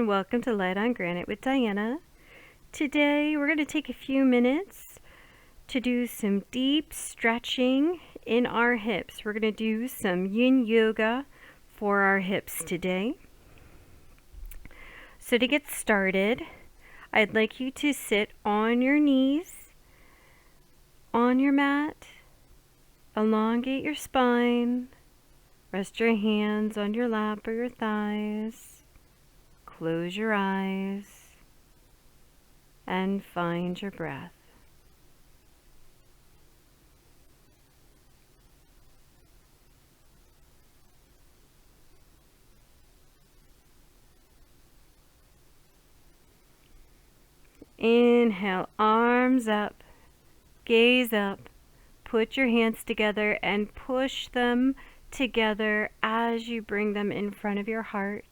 and welcome to Light on Granite with Diana. Today we're going to take a few minutes to do some deep stretching in our hips. We're going to do some yin yoga for our hips today. So to get started, I'd like you to sit on your knees, on your mat, elongate your spine, rest your hands on your lap or your thighs, close your eyes, and find your breath. Inhale, arms up, gaze up, put your hands together and push them together as you bring them in front of your heart.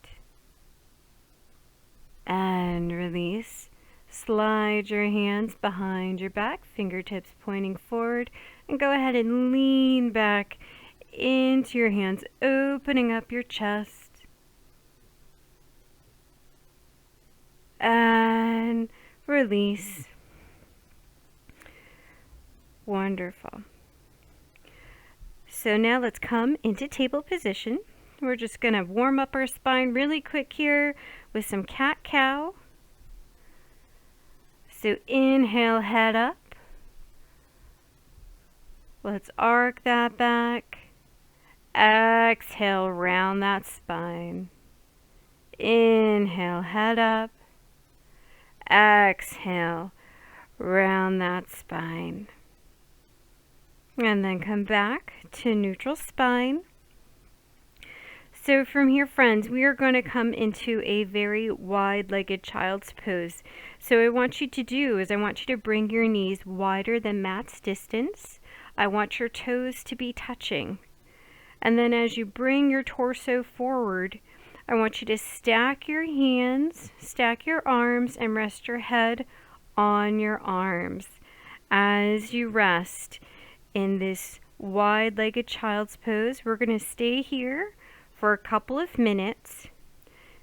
And release. Slide your hands behind your back, fingertips pointing forward, and go ahead and lean back into your hands, opening up your chest. And release. Wonderful. So now let's come into table position. We're just going to warm up our spine really quick here with some cat-cow. So inhale, head up. Let's arc that back. Exhale, round that spine. Inhale, head up. Exhale, round that spine. And then come back to neutral spine. So from here, friends, we are going to come into a very wide-legged child's pose. So what I want you to do is I want you to bring your knees wider than mat's distance. I want your toes to be touching. And then as you bring your torso forward, I want you to stack your hands, stack your arms, and rest your head on your arms. As you rest in this wide-legged child's pose, we're going to stay here for a couple of minutes.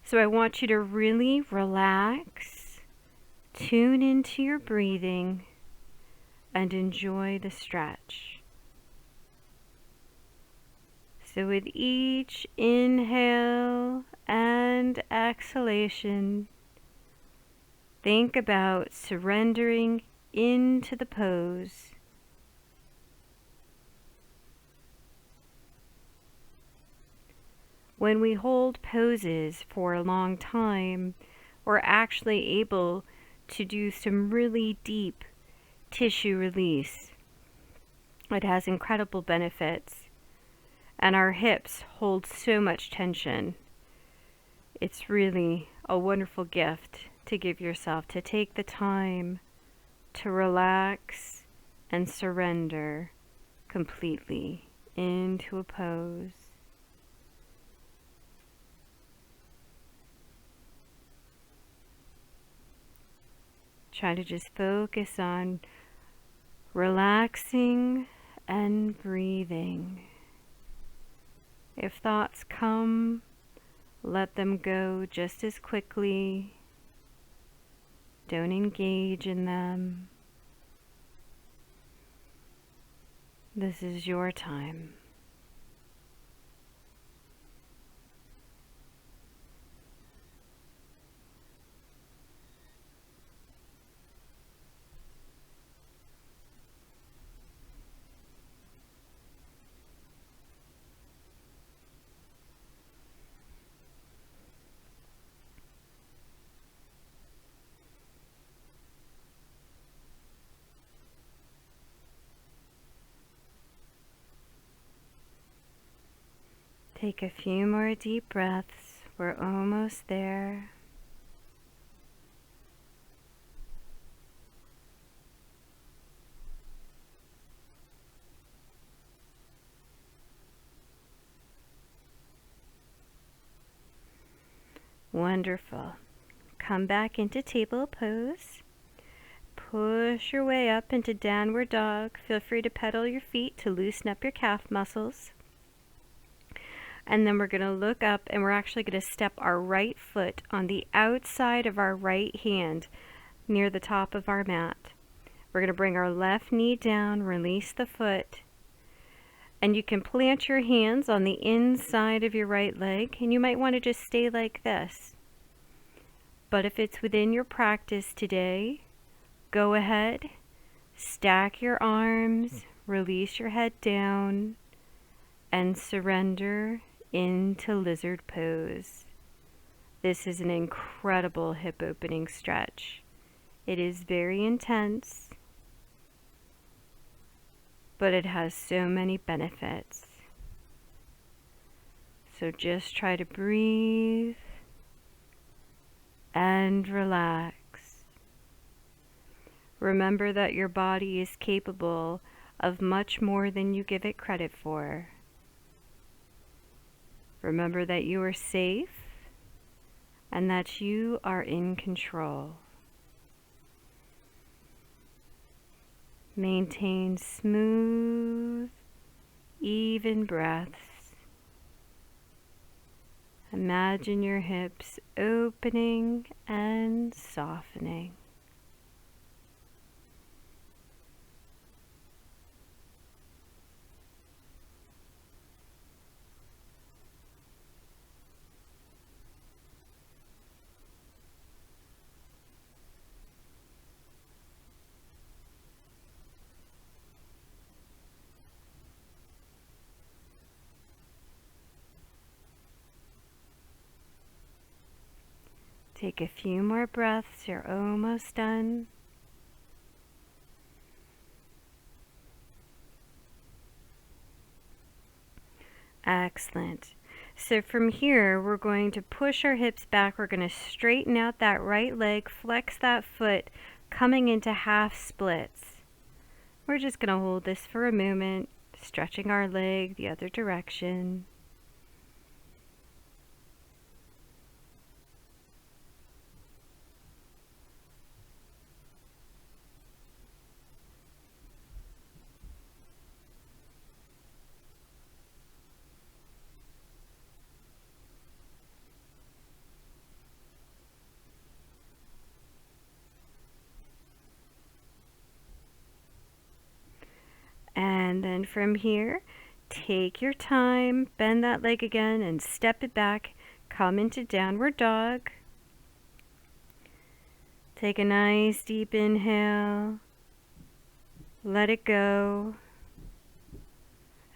So I want you to really relax, tune into your breathing, and enjoy the stretch. So with each inhale and exhalation, think about surrendering into the pose. When we hold poses for a long time, we're actually able to do some really deep tissue release. It has incredible benefits. And our hips hold so much tension. It's really a wonderful gift to give yourself, to take the time to relax and surrender completely into a pose. Try to just focus on relaxing and breathing. If thoughts come, let them go just as quickly. Don't engage in them. This is your time. Take a few more deep breaths. We're almost there. Wonderful. Come back into table pose. Push your way up into downward dog. Feel free to pedal your feet to loosen up your calf muscles. And then we're going to look up and we're actually going to step our right foot on the outside of our right hand near the top of our mat. We're going to bring our left knee down, release the foot, and you can plant your hands on the inside of your right leg, and you might want to just stay like this. But if it's within your practice today, go ahead, stack your arms, release your head down, and surrender into lizard pose. This is an incredible hip opening stretch. It is very intense, but it has so many benefits. So just try to breathe and relax. Remember that your body is capable of much more than you give it credit for. Remember that you are safe and that you are in control. Maintain smooth, even breaths. Imagine your hips opening and softening. Take a few more breaths, you're almost done. Excellent. So from here, we're going to push our hips back. We're going to straighten out that right leg, flex that foot, coming into half splits. We're just going to hold this for a moment, stretching our leg the other direction. And then from here, take your time, bend that leg again and step it back, come into downward dog. Take a nice deep inhale, let it go.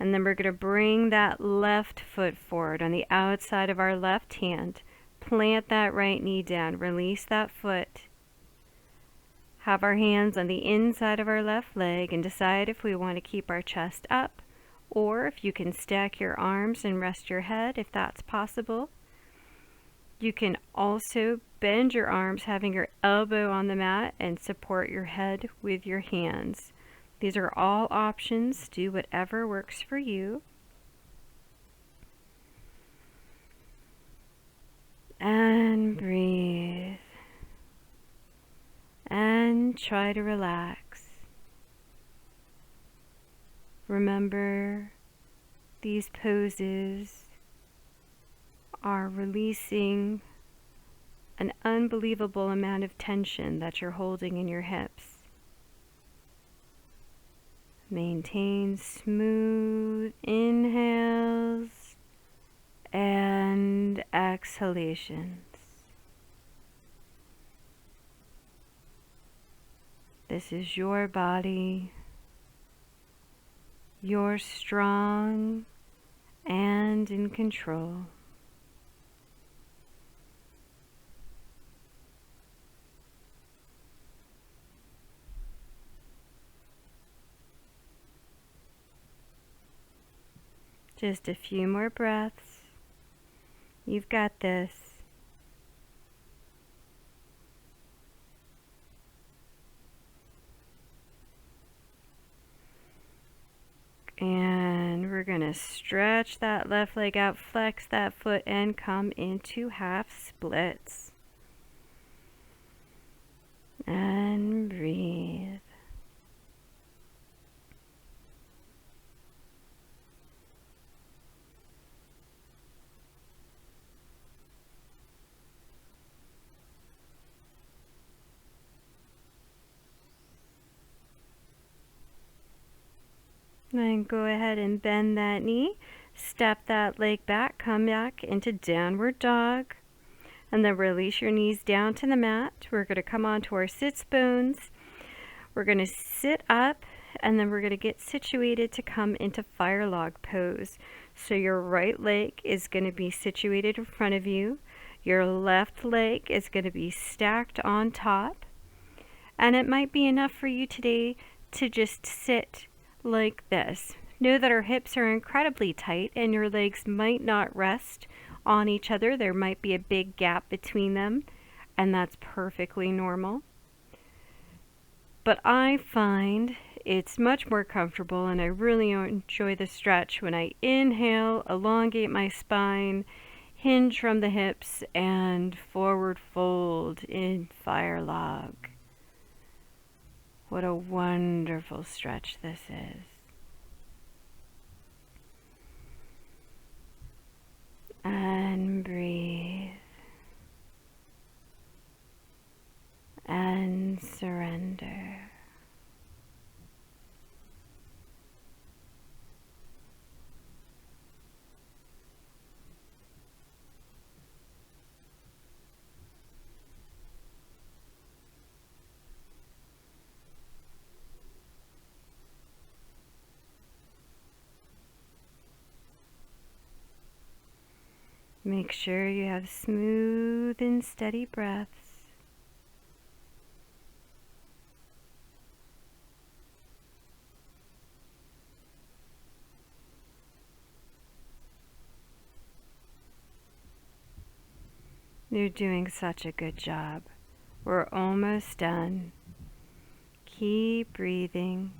And then we're going to bring that left foot forward on the outside of our left hand. Plant that right knee down, release that foot. Have our hands on the inside of our left leg and decide if we want to keep our chest up or if you can stack your arms and rest your head if that's possible. You can also bend your arms, having your elbow on the mat, and support your head with your hands. These are all options. Do whatever works for you. And breathe. And try to relax. Remember, these poses are releasing an unbelievable amount of tension that you're holding in your hips. Maintain smooth inhales and exhalations. This is your body. You're strong and in control. Just a few more breaths. You've got this. And we're going to stretch that left leg out, flex that foot, and come into half splits. And breathe. Then go ahead and bend that knee, step that leg back, come back into downward dog, and then release your knees down to the mat. We're going to come onto our sits bones. We're going to sit up, and then we're going to get situated to come into fire log pose. So your right leg is going to be situated in front of you. Your left leg is going to be stacked on top. And it might be enough for you today to just sit like this. Know that our hips are incredibly tight and your legs might not rest on each other. There might be a big gap between them, and that's perfectly normal. But I find it's much more comfortable, and I really enjoy the stretch when I inhale, elongate my spine, hinge from the hips, and forward fold in fire log. What a wonderful stretch this is. And breathe. And surrender. Make sure you have smooth and steady breaths. You're doing such a good job. We're almost done. Keep breathing.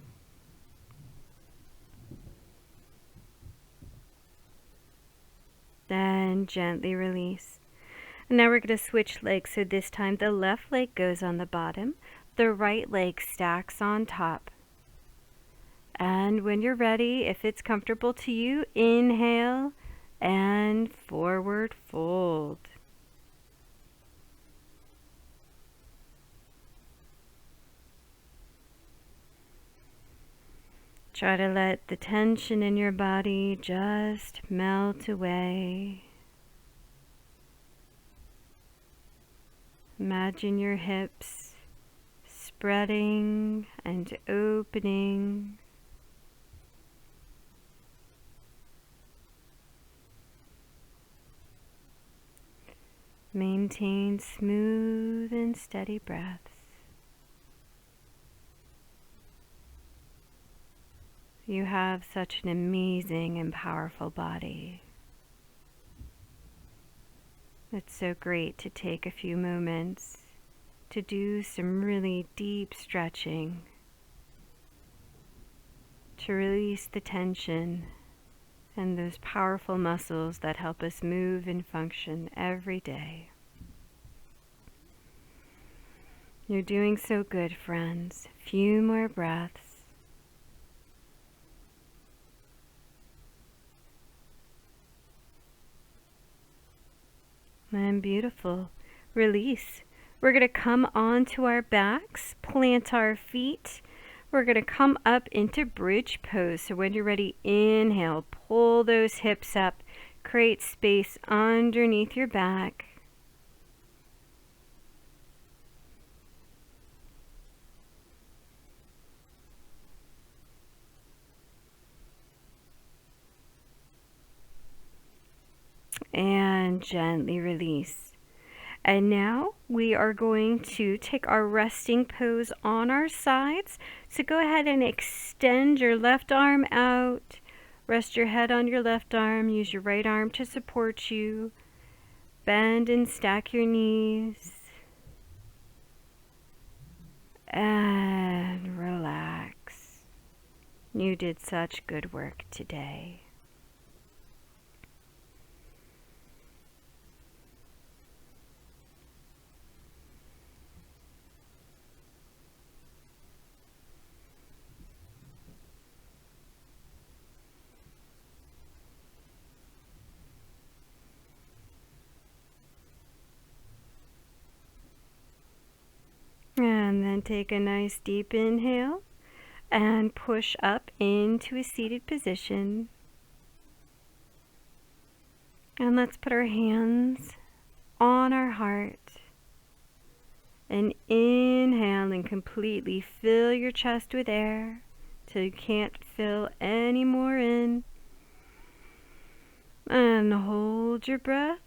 Then gently release. And now we're going to switch legs. So this time the left leg goes on the bottom, the right leg stacks on top. And when you're ready, if it's comfortable to you, inhale and forward fold. Try to let the tension in your body just melt away. Imagine your hips spreading and opening. Maintain smooth and steady breaths. You have such an amazing and powerful body. It's so great to take a few moments to do some really deep stretching, to release the tension and those powerful muscles that help us move and function every day. You're doing so good, friends. Few more breaths. And beautiful. Release. We're going to come onto our backs, plant our feet. We're going to come up into bridge pose. So when you're ready, inhale, pull those hips up, create space underneath your back. And gently release. And now we are going to take our resting pose on our sides. So go ahead and extend your left arm out. Rest your head on your left arm. Use your right arm to support you. Bend and stack your knees. And relax. You did such good work today. And then take a nice deep inhale. And push up into a seated position. And let's put our hands on our heart. And inhale and completely fill your chest with air till you can't fill any more in. And hold your breath.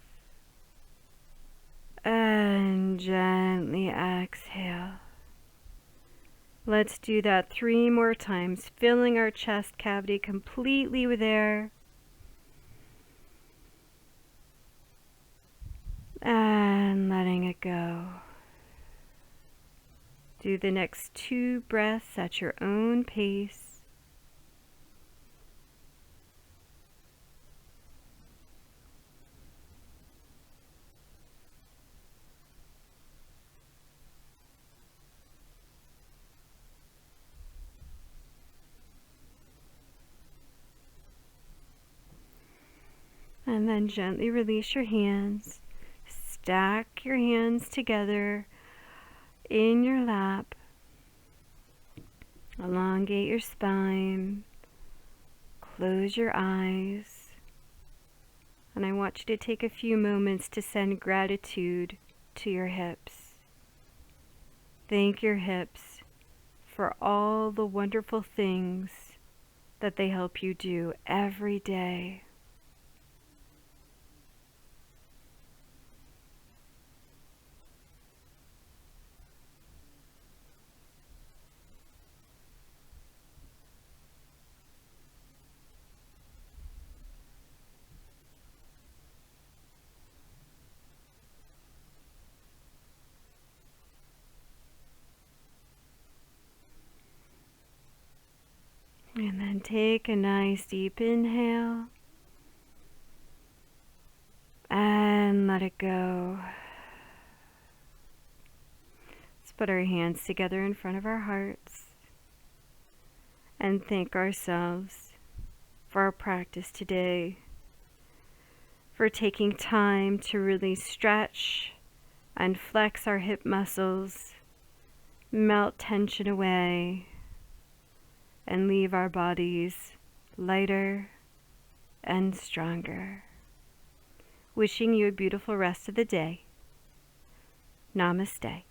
And gently exhale. Let's do that 3 more times, filling our chest cavity completely with air. And letting it go. Do the next 2 breaths at your own pace. And then gently release your hands. Stack your hands together in your lap. Elongate your spine. Close your eyes. And I want you to take a few moments to send gratitude to your hips. Thank your hips for all the wonderful things that they help you do every day. And then take a nice deep inhale and let it go. Let's put our hands together in front of our hearts and thank ourselves for our practice today, for taking time to really stretch and flex our hip muscles, melt tension away, and leave our bodies lighter and stronger. Wishing you a beautiful rest of the day. Namaste.